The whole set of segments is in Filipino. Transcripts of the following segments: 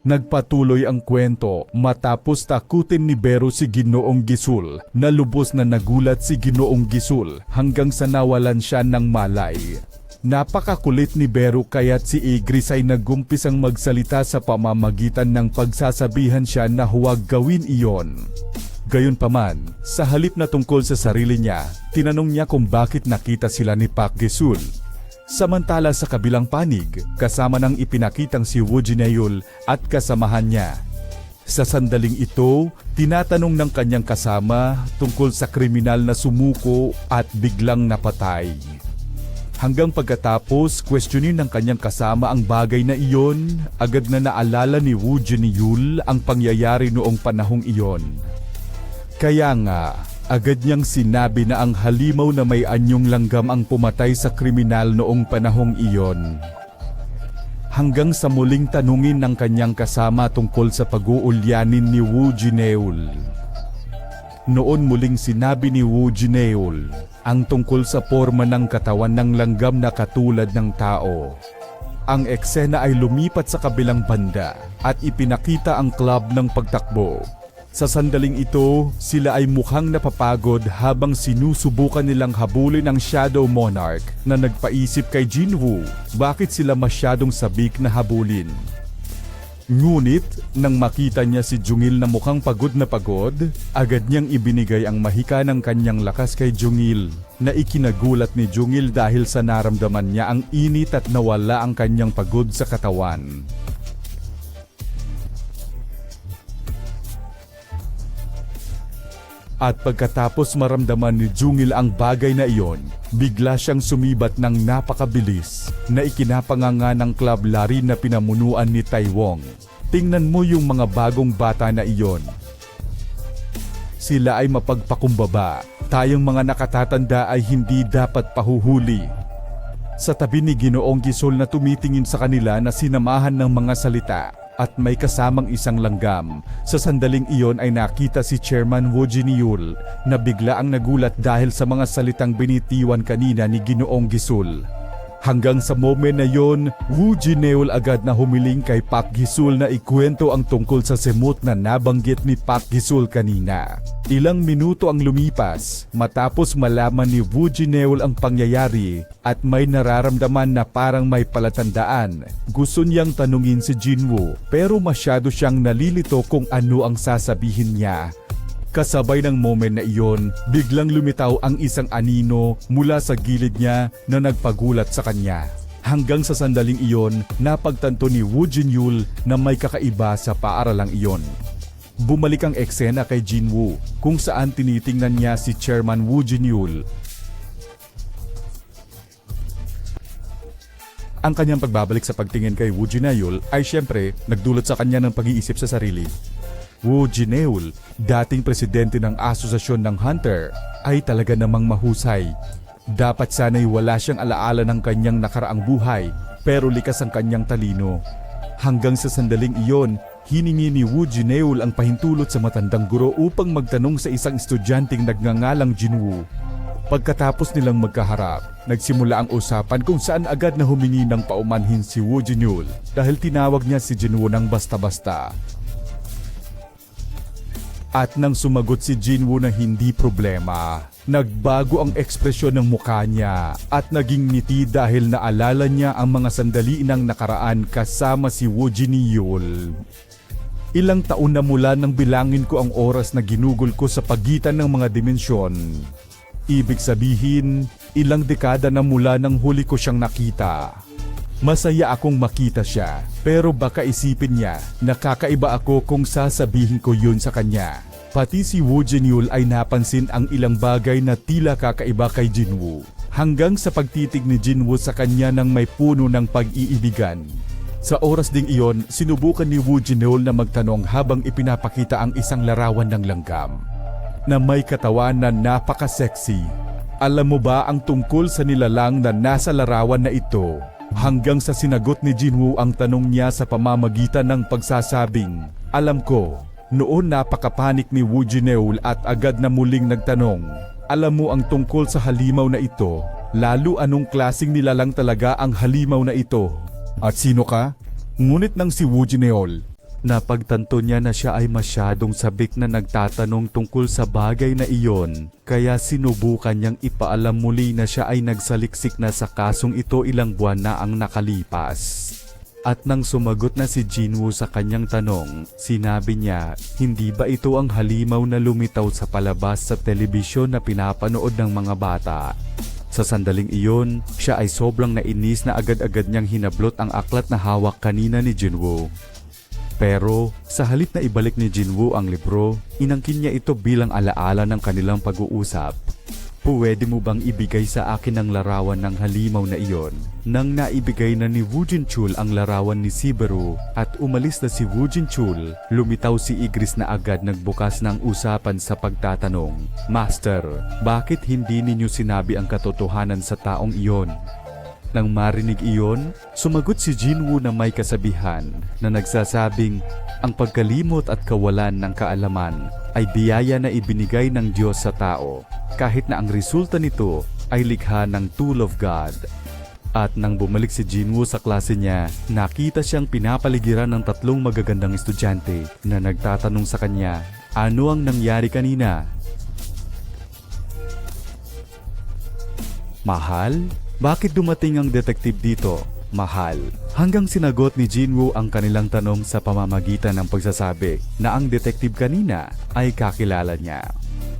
Nagpatuloy ang kwento matapos takutin ni Bero si Ginoong Gisul na lubos na nagulat si Ginoong Gisul hanggang sa nawalan siya ng malay. Napakakulit ni Bero kaya't si Igris ay nagumpisang magsalita sa pamamagitan ng pagsasabihan siya na huwag gawin iyon. Gayunpaman, sa halip na tungkol sa sarili niya, tinanong niya kung bakit nakita sila ni Pak Gisul. Samantala sa kabilang panig, kasama ng ipinakitang si Woo Jineul at kasamahan niya. Sa sandaling ito, tinatanong ng kanyang kasama tungkol sa kriminal na sumuko at biglang napatay. Hanggang pagkatapos, questionin ng kanyang kasama ang bagay na iyon, agad na naalala ni Woo Jineul ang pangyayari noong panahong iyon. Kaya nga, agad niyang sinabi na ang halimaw na may anyong langgam ang pumatay sa kriminal noong panahong iyon. Hanggang sa muling tanungin ng kanyang kasama tungkol sa pag-uulyanin ni Woo Jineul. Noon muling sinabi ni Woo Jineul ang tungkol sa forma ng katawan ng langgam na katulad ng tao. Ang eksena ay lumipat sa kabilang banda at ipinakita ang club ng pagtakbo. Sa sandaling ito, sila ay mukhang napapagod habang sinusubukan nilang habulin ang Shadow Monarch na nagpaisip kay Jinwoo bakit sila masyadong sabik na habulin. Ngunit, nang makita niya si Jungil na mukhang pagod, agad niyang ibinigay ang mahika ng kanyang lakas kay Jungil na ikinagulat ni Jungil dahil sa naramdaman niya ang init at nawala ang kanyang pagod sa katawan. At pagkatapos maramdaman ni Jungil ang bagay na iyon, bigla siyang sumibat ng napakabilis na ikinapanganga ng club lari na pinamunuan ni Taiwong. Tingnan mo yung mga bagong bata na iyon. Sila ay mapagpakumbaba, tayong mga nakatatanda ay hindi dapat pahuhuli. Sa tabi ni Ginoong Gisul na tumitingin sa kanila na sinamahan ng mga salita at may kasamang isang langgam. Sa sandaling iyon ay nakita si Chairman Woo Jineul na bigla ang nagulat dahil sa mga salitang binitiwan kanina ni Ginoong Gisul. Hanggang sa moment na yon, Woo Jineul agad na humiling kay Pak Gisul na ikwento ang tungkol sa semut na nabanggit ni Pak Gisul kanina. Ilang minuto ang lumipas matapos malaman ni Woo Jineul ang pangyayari at may nararamdaman na parang may palatandaan. Gusto niyang tanungin si Jinwoo pero masyado siyang nalilito kung ano ang sasabihin niya. Kasabay ng moment na iyon, biglang lumitaw ang isang anino mula sa gilid niya na nagpagulat sa kanya. Hanggang sa sandaling iyon, napagtanto ni Woo Jineul na may kakaiba sa paaralang iyon. Bumalik ang eksena kay Jinwoo kung saan tinitingnan niya si Chairman Woo Jineul. Ang kanyang pagbabalik sa pagtingin kay Woo Jineul ay siyempre nagdulot sa kanya ng pag-iisip sa sarili. Woo Jineul, dating presidente ng Asosasyon ng Hunter, ay talaga namang mahusay. Dapat sana'y wala siyang alaala ng kanyang nakaraang buhay, pero likas ang kanyang talino. Hanggang sa sandaling iyon, hiningi ni Woo Jineul ang pahintulot sa matandang guro upang magtanong sa isang estudyanteng nagngangalang Jinwoo. Pagkatapos nilang magkaharap, nagsimula ang usapan kung saan agad na humingi ng paumanhin si Woo Jineul dahil tinawag niya si Jinwoo ng basta-basta. At nang sumagot si Jinwoo na hindi problema, nagbago ang ekspresyon ng mukha niya at naging ngiti dahil naalala niya ang mga sandali ng nakaraan kasama si Woo Jineul. Ilang taon na mula nang bilangin ko ang oras na ginugol ko sa pagitan ng mga dimensyon. Ibig sabihin, ilang dekada na mula nang huli ko siyang nakita. Masaya akong makita siya, pero baka isipin niya na kakaiba ako kung sasabihin ko yun sa kanya. Pati si Woo Jineul ay napansin ang ilang bagay na tila kakaiba kay Jinwoo. Hanggang sa pagtitig ni Jinwoo sa kanya ng may puno ng pag-iibigan. Sa oras ding iyon, sinubukan ni Woo Jineul na magtanong habang ipinapakita ang isang larawan ng langgam na may katawan na napaka-sexy. Alam mo ba ang tungkol sa nilalang na nasa larawan na ito? Hanggang sa sinagot ni Jinwoo ang tanong niya sa pamamagitan ng pagsasabing, "Alam ko." Noon napakapanik ni Woo Jineul at agad na muling nagtanong, "Alam mo ang tungkol sa halimaw na ito? Lalo anong klaseng nilalang talaga ang halimaw na ito? At sino ka?" Ngunit nang si Woo Jineul Napagtanto niya na siya ay masyadong sabik na nagtatanong tungkol sa bagay na iyon, kaya sinubukan niyang ipaalam muli na siya ay nagsaliksik na sa kasong ito ilang buwan na ang nakalipas. At nang sumagot na si Jinwoo sa kanyang tanong, sinabi niya, hindi ba ito ang halimaw na lumitaw sa palabas sa telebisyon na pinapanood ng mga bata? Sa sandaling iyon, siya ay sobrang nainis na agad-agad niyang hinablot ang aklat na hawak kanina ni Jinwoo. Pero sa halip na ibalik ni Jinwoo ang libro, inangkin niya ito bilang alaala ng kanilang pag-uusap. Pwede mo bang ibigay sa akin ang larawan ng halimaw na iyon? Nang naibigay na ni Woo Jin-chul ang larawan ni Subaru at umalis na si Woo Jin-chul, lumitaw si Igris na agad nagbukas ng usapan sa pagtatanong, Master, bakit hindi ninyo sinabi ang katotohanan sa taong iyon? Nang marinig iyon, sumagot si Jinwoo na may kasabihan na nagsasabing, ang pagkalimot at kawalan ng kaalaman ay biyaya na ibinigay ng Diyos sa tao, kahit na ang resulta nito ay likha ng tool of God. At nang bumalik si Jinwoo sa klase niya, nakita siyang pinapaligiran ng 3 magagandang estudyante na nagtatanong sa kanya, ano ang nangyari kanina? Mahal? Bakit dumating ang detective dito? Mahal. Hanggang sinagot ni Jinwoo ang kanilang tanong sa pamamagitan ng pagsasabi na ang detective kanina ay kakilala niya.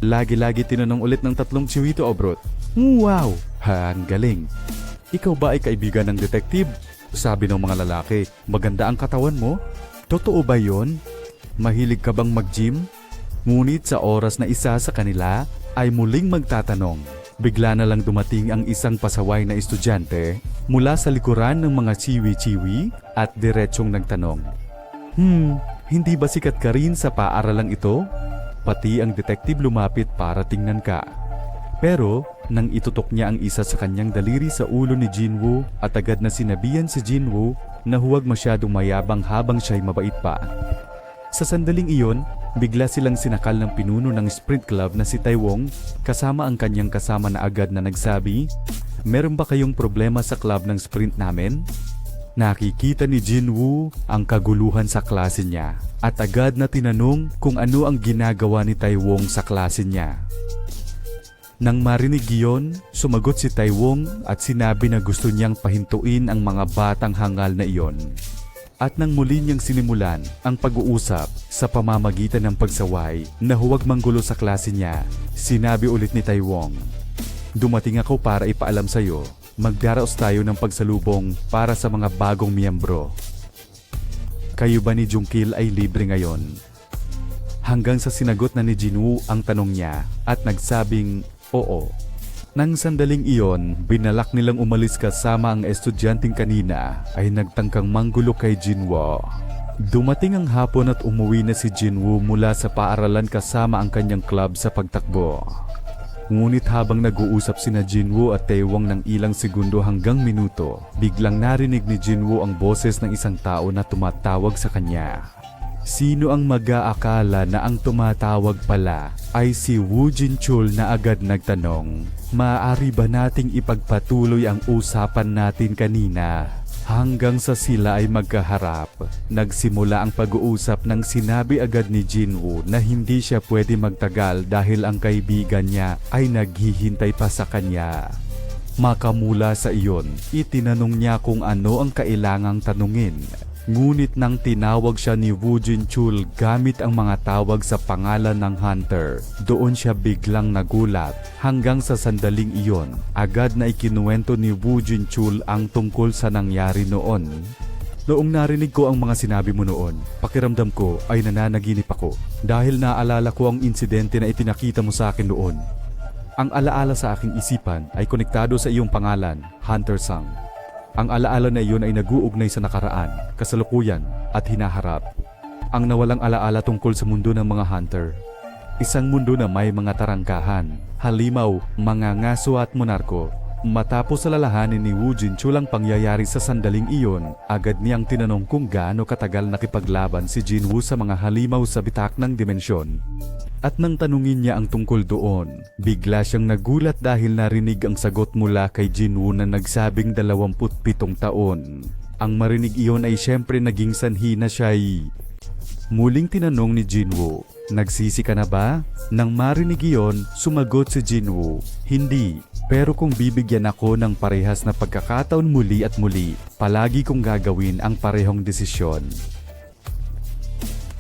Lagi-lagi tinanong ulit ng 3 chiwito obrot. Wow! Ha, ang galing. Ikaw ba ay kaibigan ng detective? Sabi ng mga lalaki, maganda ang katawan mo? Totoo ba yon? Mahilig ka bang mag-gym? Ngunit sa oras na isa sa kanila ay muling magtatanong. Bigla na lang dumating ang isang pasaway na estudyante mula sa likuran ng mga chiwi-chiwi at diretsong nagtanong, hindi ba sikat ka rin sa paaralang ito? Pati ang detective lumapit para tingnan ka. Pero nang itutok niya ang isa sa kanyang daliri sa ulo ni Jinwoo at agad na sinabihan si Jinwoo na huwag masyadong mayabang habang siya'y mabait pa. Sa sandaling iyon, bigla silang sinakal ng pinuno ng sprint club na si Taewong kasama ang kanyang kasama na agad na nagsabi, meron ba kayong problema sa club ng sprint namin? Nakikita ni Jinwoo ang kaguluhan sa klase niya at agad na tinanong kung ano ang ginagawa ni Taewong sa klase niya. Nang marinig iyon, sumagot si Taewong at sinabi na gusto niyang pahintuin ang mga batang hangal na iyon. At nang muli niyang sinimulan ang pag-uusap sa pamamagitan ng pagsaway na huwag manggulo sa klase niya, sinabi ulit ni Taewong, dumating ako para ipaalam sa iyo, magdaraos tayo ng pagsalubong para sa mga bagong miyembro. Kayo ba ni Jungkil ay libre ngayon? Hanggang sa sinagot na ni Jinwoo ang tanong niya at nagsabing oo. Nang sandaling iyon, binalak nilang umalis kasama ang estudyanteng kanina ay nagtangkang manggulo kay Jinwoo. Dumating ang hapon at umuwi na si Jinwoo mula sa paaralan kasama ang kanyang club sa pagtakbo. Ngunit habang nag-uusap sina Jinwoo at Taewong ng ilang segundo hanggang minuto, biglang narinig ni Jinwoo ang boses ng isang tao na tumatawag sa kanya. Sino ang mag-aakala na ang tumatawag pala ay si Woo Jin-chul na agad nagtanong, maaari ba nating ipagpatuloy ang usapan natin kanina? Hanggang sa sila ay magkaharap, nagsimula ang pag-uusap nang sinabi agad ni Jinwoo na hindi siya pwede magtagal dahil ang kaibigan niya ay naghihintay pa sa kanya. Makamula sa iyon, itinanong niya kung ano ang kailangang tanungin. Ngunit nang tinawag siya ni Woo Jin-chul gamit ang mga tawag sa pangalan ng Hunter, doon siya biglang nagulat. Hanggang sa sandaling iyon, agad na ikinuwento ni Woo Jin-chul ang tungkol sa nangyari noon. Noong narinig ko ang mga sinabi mo noon, pakiramdam ko ay nananaginip ako dahil naalala ko ang insidente na itinakita mo sa akin noon. Ang alaala sa aking isipan ay konektado sa iyong pangalan, Hunter Sang. Ang alaala na iyon ay nag-uugnay sa nakaraan, kasalukuyan at hinaharap. Ang nawalang alaala tungkol sa mundo ng mga hunter. Isang mundo na may mga tarangkahan, halimaw, mga ngaso at monarko. Matapos alalahanin ni Woo Jin-chul ang pangyayari sa sandaling iyon, agad niyang tinanong kung gaano katagal nakipaglaban si Jinwoo sa mga halimaw sa bitak ng dimensyon. At nang tanungin niya ang tungkol doon, bigla siyang nagulat dahil narinig ang sagot mula kay Jinwoo na nagsabing 27 taon. Ang marinig iyon ay siyempre naging sanhi na siya'y Muling tinanong ni Jinwoo, "Nagsisi ka na ba?" Nang marinig iyon, sumagot si Jinwoo, "Hindi. Pero kung bibigyan ako ng parehas na pagkakataon muli at muli, palagi kong gagawin ang parehong desisyon."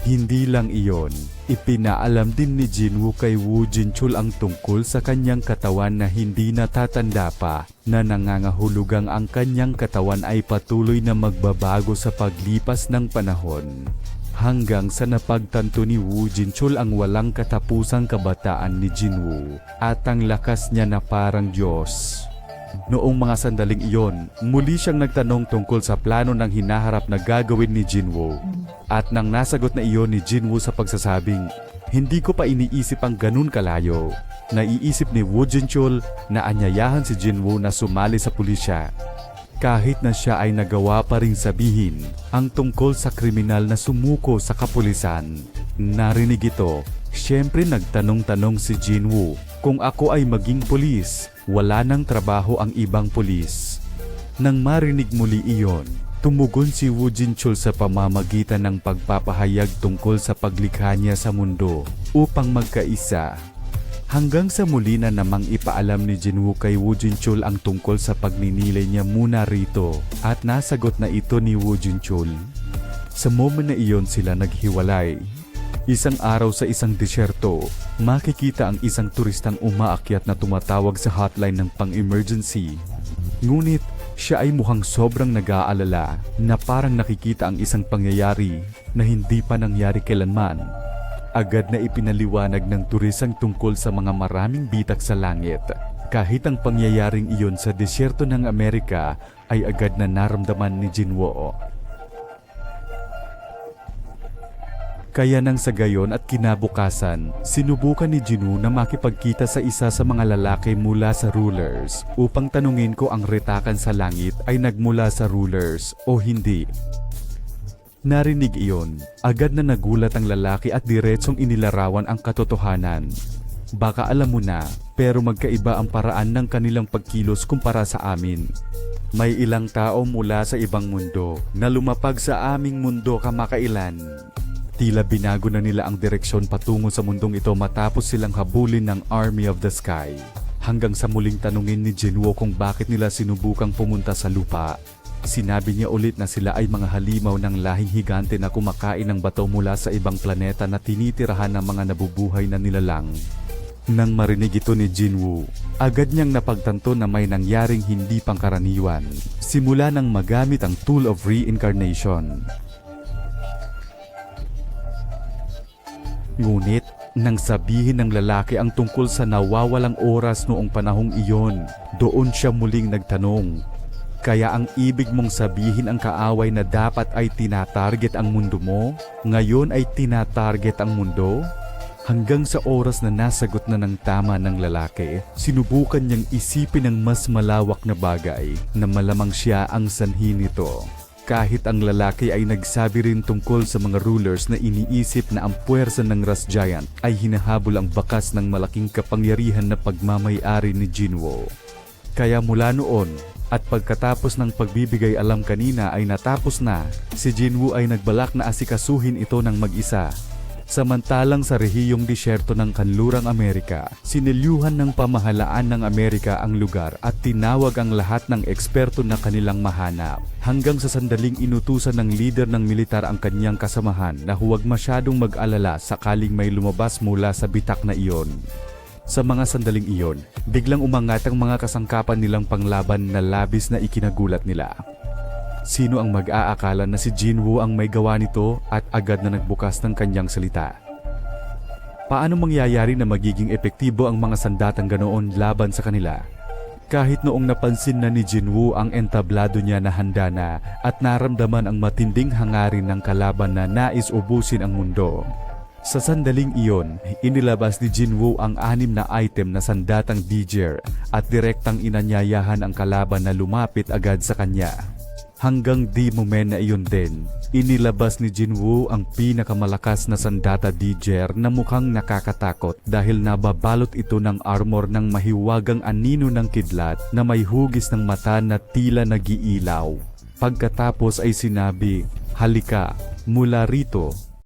Hindi lang iyon, ipinaalam din ni Jinwoo kay Woo Jinchul ang tungkol sa kanyang katawan na hindi natatanda pa, na nangangahulugang ang kanyang katawan ay patuloy na magbabago sa paglipas ng panahon. Hanggang sa napagtanto ni Woo Jinchul ang walang katapusang kabataan ni Jinwoo, at ang lakas niya na parang Diyos. Noong mga sandaling iyon, muli siyang nagtanong tungkol sa plano ng hinaharap na gagawin ni Jinwoo. At nang nasagot na iyon ni Jinwoo sa pagsasabing, "Hindi ko pa iniisip ang ganun kalayo." Naiisip ni Woo Jinchul na anyayahan si Jinwoo na sumali sa pulisya. Kahit na siya ay nagawa pa ring sabihin ang tungkol sa kriminal na sumuko sa kapulisan. Narinig ito, siyempre nagtanong-tanong si Jinwoo, "Kung ako ay maging pulis, wala nang trabaho ang ibang pulis." Nang marinig muli iyon, tumugon si Woo Jinchul sa pamamagitan ng pagpapahayag tungkol sa paglikha niya sa mundo upang magkaisa. Hanggang sa muli na namang ipaalam ni Jinwoo kay Woo Jinchul ang tungkol sa pagninilay niya muna rito, at nasagot na ito ni Woo Jinchul. Sa moment na iyon sila naghiwalay. Isang araw sa isang disyerto, makikita ang isang turistang umaakyat na tumatawag sa hotline ng pang-emergency. Ngunit, siya ay mukhang sobrang nag-aalala na parang nakikita ang isang pangyayari na hindi pa nangyari kailanman. Agad na ipinaliwanag ng turisang tungkol sa mga maraming bitak sa langit. Kahit ang pangyayaring iyon sa disyerto ng Amerika ay agad na naramdaman ni Jinwoo. Kaya nang sa gayon at kinabukasan, sinubukan ni Jinwoo na makipagkita sa isa sa mga lalaki mula sa rulers upang tanungin ko ang retakan sa langit ay nagmula sa rulers o hindi. Narinig iyon, agad na nagulat ang lalaki at diretsong inilarawan ang katotohanan. "Baka alam mo na, pero magkaiba ang paraan ng kanilang pagkilos kumpara sa amin. May ilang tao mula sa ibang mundo na lumapag sa aming mundo kamakailan." Tila binago na nila ang direksyon patungo sa mundong ito matapos silang habulin ng Army of the Sky. Hanggang sa muling tanungin ni Jinwoo kung bakit nila sinubukang pumunta sa lupa. Sinabi niya ulit na sila ay mga halimaw ng lahing higante na kumakain ng bato mula sa ibang planeta na tinitirahan ng mga nabubuhay na nilalang. Nang marinig ito ni Jinwoo, agad niyang napagtanto na may nangyaring hindi pangkaraniwan, simula nang magamit ang tool of reincarnation. Ngunit, nang sabihin ng lalaki ang tungkol sa nawawalang oras noong panahong iyon, doon siya muling nagtanong, "Kaya ang ibig mong sabihin ang kaaway na dapat ay tinatarget ang mundo mo, ngayon ay tinatarget ang mundo?" Hanggang sa oras na nasagot na ng tama ng lalaki, sinubukan niyang isipin ang mas malawak na bagay na malamang siya ang sanhi nito. Kahit ang lalaki ay nagsabi rin tungkol sa mga rulers na iniisip na ang puwersa ng Ras Giant ay hinahabol ang bakas ng malaking kapangyarihan na pagmamay-ari ni Jinwoo. Kaya mula noon, at pagkatapos ng pagbibigay alam kanina ay natapos na, si Jinwoo ay nagbalak na asikasuhin ito ng mag-isa. Samantalang sa rehiyong disyerto ng kanlurang Amerika, sinilyuhan ng pamahalaan ng Amerika ang lugar at tinawag ang lahat ng eksperto na kanilang mahanap. Hanggang sa sandaling inutusan ng lider ng militar ang kanyang kasamahan na huwag masyadong mag-alala sakaling may lumabas mula sa bitak na iyon. Sa mga sandaling iyon, biglang umangat ang mga kasangkapan nilang panglaban na labis na ikinagulat nila. Sino ang mag-aakala na si Jinwoo ang may gawa nito at agad na nagbukas ng kanyang salita? Paano mangyayari na magiging epektibo ang mga sandatang ganoon laban sa kanila? Kahit noong napansin na ni Jinwoo ang entablado niya na handa na at naramdaman ang matinding hangarin ng kalaban na nais ubusin ang mundo. Sa sandaling iyon, inilabas ni Jinwoo ang 6 na item na sandatang Dijer at direktang inanyayahan ang kalaban na lumapit agad sa kanya. Hanggang di moment na iyon din, inilabas ni Jinwoo ang pinakamalakas na sandata Dijer na mukhang nakakatakot dahil nababalot ito ng armor ng mahiwagang anino ng kidlat na may hugis ng mata na tila nag-iilaw. Pagkatapos ay sinabi, "Halika, mula rito."